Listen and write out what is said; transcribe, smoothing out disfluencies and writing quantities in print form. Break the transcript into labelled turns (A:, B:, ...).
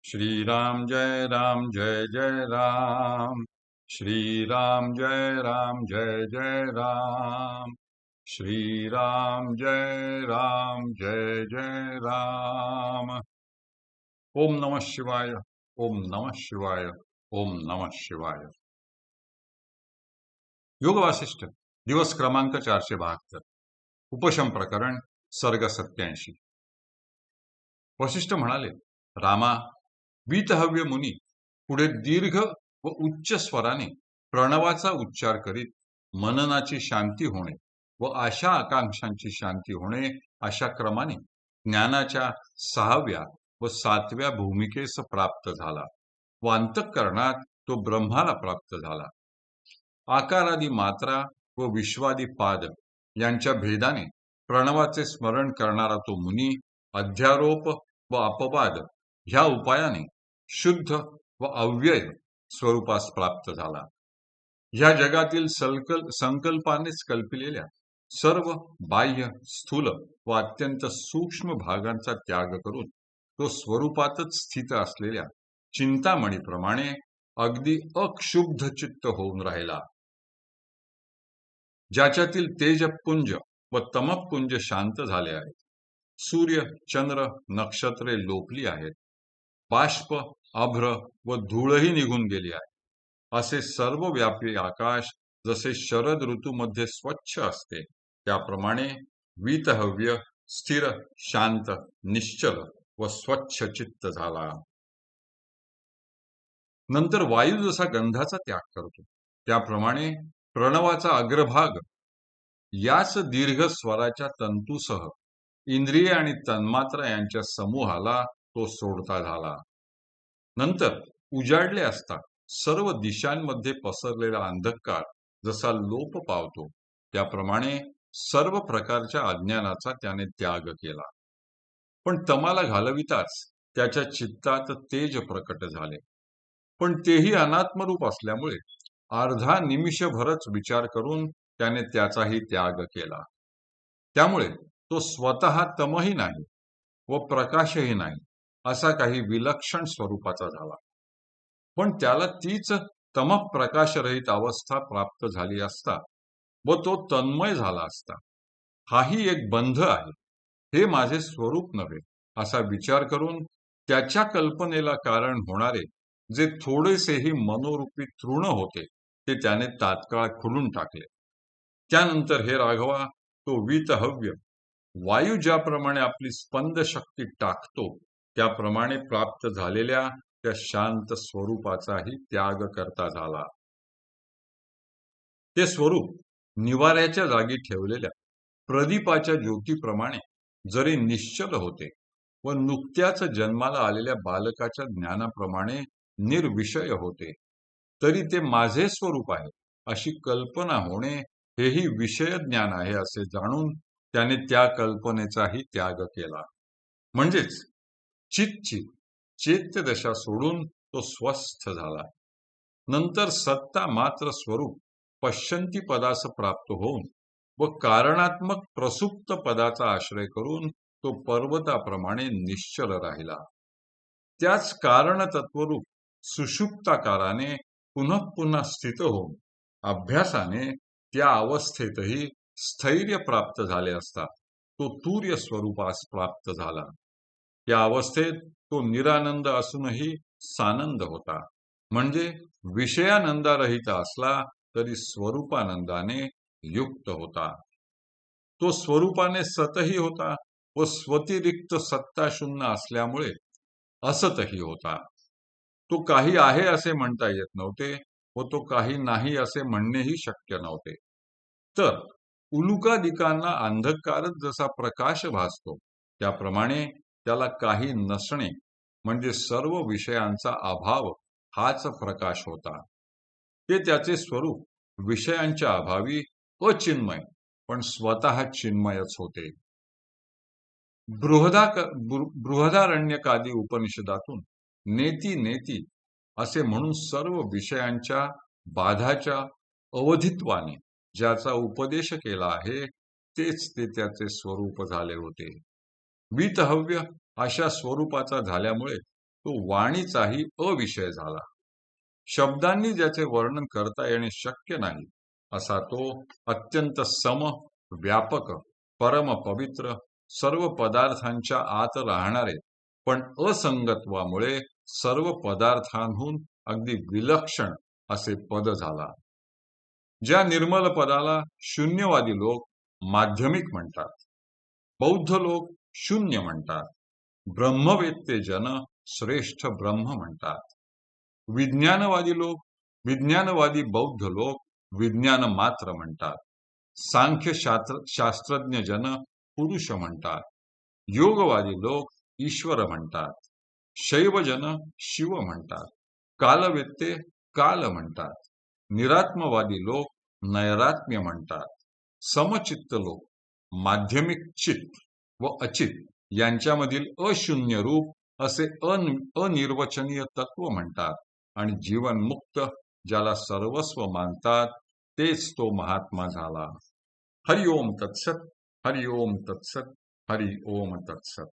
A: श्री राम जय जय राम। श्री राम जय राम। श्री राम जय राम। ओम नमः शिवाय। ओम नमः शिवाय। ओम नमः शिवाय। योग वासिष्ठ दिवस क्रमांक 472। उपशम प्रकरण सर्ग 87। वशिष्ठ म्हणाले, रामा, वीतहव्य मुनी पुढे दीर्घ व उच्च स्वराने प्रणवाचा उच्चार करीत मननाची शांती होणे व आशा आकांक्षांची शांती होणे अशा क्रमाने ज्ञानाच्या 6व्या व 7व्या भूमिकेस प्राप्त झाला व अंतःकरणात तो ब्रह्माला प्राप्त झाला। आकारादी मात्रा व विश्वादी पाद यांच्या भेदाने प्रणवाचे स्मरण करणारा तो मुनी अध्यारोप व अपवाद ह्या उपायाने शुद्ध व अव्यय स्वरूपास प्राप्त झाला। ह्या जगातील संकल्पानेच कल्पिलेल्या सर्व बाह्य, स्थूल व अत्यंत सूक्ष्म भागांचा त्याग करून तो स्वरूपातच स्थित असलेल्या चिंतामणीप्रमाणे अगदी अक्षुब्ध चित्त होऊन राहिला। ज्याच्यातील तेजपुंज व तमपुंज शांत झाले आहेत, सूर्य, चंद्र, नक्षत्रे लोपली आहेत, बाष्प, अभ्र व धूळही निघून गेली आहे, असे सर्वव्यापी आकाश जसे शरद ऋतूमध्ये स्वच्छ असते त्याप्रमाणे वीतहव्य स्थिर, शांत, निश्चल व स्वच्छ चित्त झाला। नंतर वायू जसा गंधाचा त्याग करतो त्याप्रमाणे प्रणवाचा अग्रभाग याच दीर्घ स्वराच्या तंतूसह इंद्रिय आणि तन्मात्रा यांच्या समूहाला तो सोडता झाला। नंतर उजाडले असता सर्व दिशांमध्ये पसरलेला अंधकार जसा लोप पावतो त्याप्रमाणे सर्व प्रकारच्या अज्ञानाचा त्याने त्याग केला। पण तमाला घालविताच त्याच्या चित्तात तेज प्रकट झाले, पण तेही अनात्मरूप असल्यामुळे अर्धा निमिषभरच विचार करून त्याने त्याचाही त्याग केला। त्यामुळे तो स्वतः तमही नाही व प्रकाशही नाही असा काही विलक्षण स्वरूपाचा झाला। पण त्याला तीच तमप्रकाशरहित अवस्था प्राप्त झाली असता व तो तन्मय झाला असता, हाही एक बंध आहे, हे माझे स्वरूप नव्हे असा विचार करून त्याच्या कल्पनेला कारण होणारे जे थोडेसेही मनोरूपी तृण होते ते त्याने तात्काळ खुलून टाकले। त्यानंतर हे राघवा, तो वीतहव्य वायू ज्याप्रमाणे आपली स्पंद शक्ती टाकतो त्याप्रमाणे प्राप्त झालेल्या त्या शांत स्वरूपाचाही त्याग करता झाला। ते स्वरूप निवाऱ्याच्या जागी ठेवलेल्या प्रदीपाच्या ज्योतीप्रमाणे जरी निश्चल होते व नुकत्याच जन्माला आलेल्या बालकाच्या ज्ञानाप्रमाणे निर्विषय होते, तरी ते माझे स्वरूप आहे अशी कल्पना होणे हेही विषय ज्ञान आहे असे जाणून त्याने त्या कल्पनेचाही त्याग केला। म्हणजेच चितची चेत्य दशा सोडून तो स्वस्थ झाला। नंतर सत्ता मात्र स्वरूप पश्यंती पदास प्राप्त होऊन व कारणात्मक प्रसुप्त पदाचा आश्रय करून तो पर्वताप्रमाणे निश्चल राहिला। त्याच कारण तत्वरूप सुषुप्ताकाराने पुनः पुन्हा स्थित होऊन अभ्यासाने त्या अवस्थेतही स्थैर्य प्राप्त झाले असता तो तूर्य स्वरूपास प्राप्त झाला। या अवस्थेत तो निरानंद असूनही सानंद होता, म्हणजे विषयानंदारहित असला तरी स्वरूपानंदाने युक्त होता। तो स्वरूपाने सतही होता व स्वतिरिक्त सत्ता शून्य असल्यामुळे असतही होता। तो काही आहे असे म्हणता येत नव्हते व तो काही नाही असे म्हणणेही शक्य नव्हते। तर उलुकादिकांना अंधकारच जसा प्रकाश भासतो त्याप्रमाणे त्याला काही नसणे म्हणजे सर्व विषयांचा अभाव हाच प्रकाश होता। ते त्याचे स्वरूप विषयांच्या अभावी अचिन्मय पण स्वतः चिन्मयच होते। बृहदारण्यकादी उपनिषदातून नेती नेती असे म्हणून सर्व विषयांच्या बाधाच्या अवधित्वाने ज्याचा उपदेश केला आहे तेच ते त्याचे स्वरूप झाले होते। वीतहव्य अशा स्वरूपाचा झाल्यामुळे तो वाणीचाही अविषय झाला. शब्दांनी ज्याचे वर्णन करता येणे शक्य नाही असा तो अत्यंत सम, व्यापक, परम पवित्र, सर्व पदार्थांच्या आत राहणारे, पण असंगत्वामुळे सर्व पदार्थांहून अगदी विलक्षण असे पद झाला. ज्या निर्मल पदाला शून्यवादी लोक माध्यमिक म्हणतात, बौद्ध लोक शून्य म्हणतात, ब्रह्मवेत्ते जन श्रेष्ठ ब्रह्म म्हणतात, विज्ञानवादी बौद्ध लोक विज्ञान मात्र म्हणतात, शास्त्रज्ञ जन पुरुष म्हणतात, योगवादी लोक ईश्वर म्हणतात, शैवजन शिव म्हणतात, कालवेत्ते काल म्हणतात, निरात्मवादी लोक नैरात्म्य म्हणतात, समचित्त लोक माध्यमिक चित्त व अचित यांच्यामधील अशून्य रूप असे अनिर्वचनीय तत्व म्हणतात, आणि जीवनमुक्त ज्याला सर्वस्व मानतात तेच तो महात्मा झाला. हरि ओम तत्सत, हरि ओम तत्सत, हरि ओम तत्सत.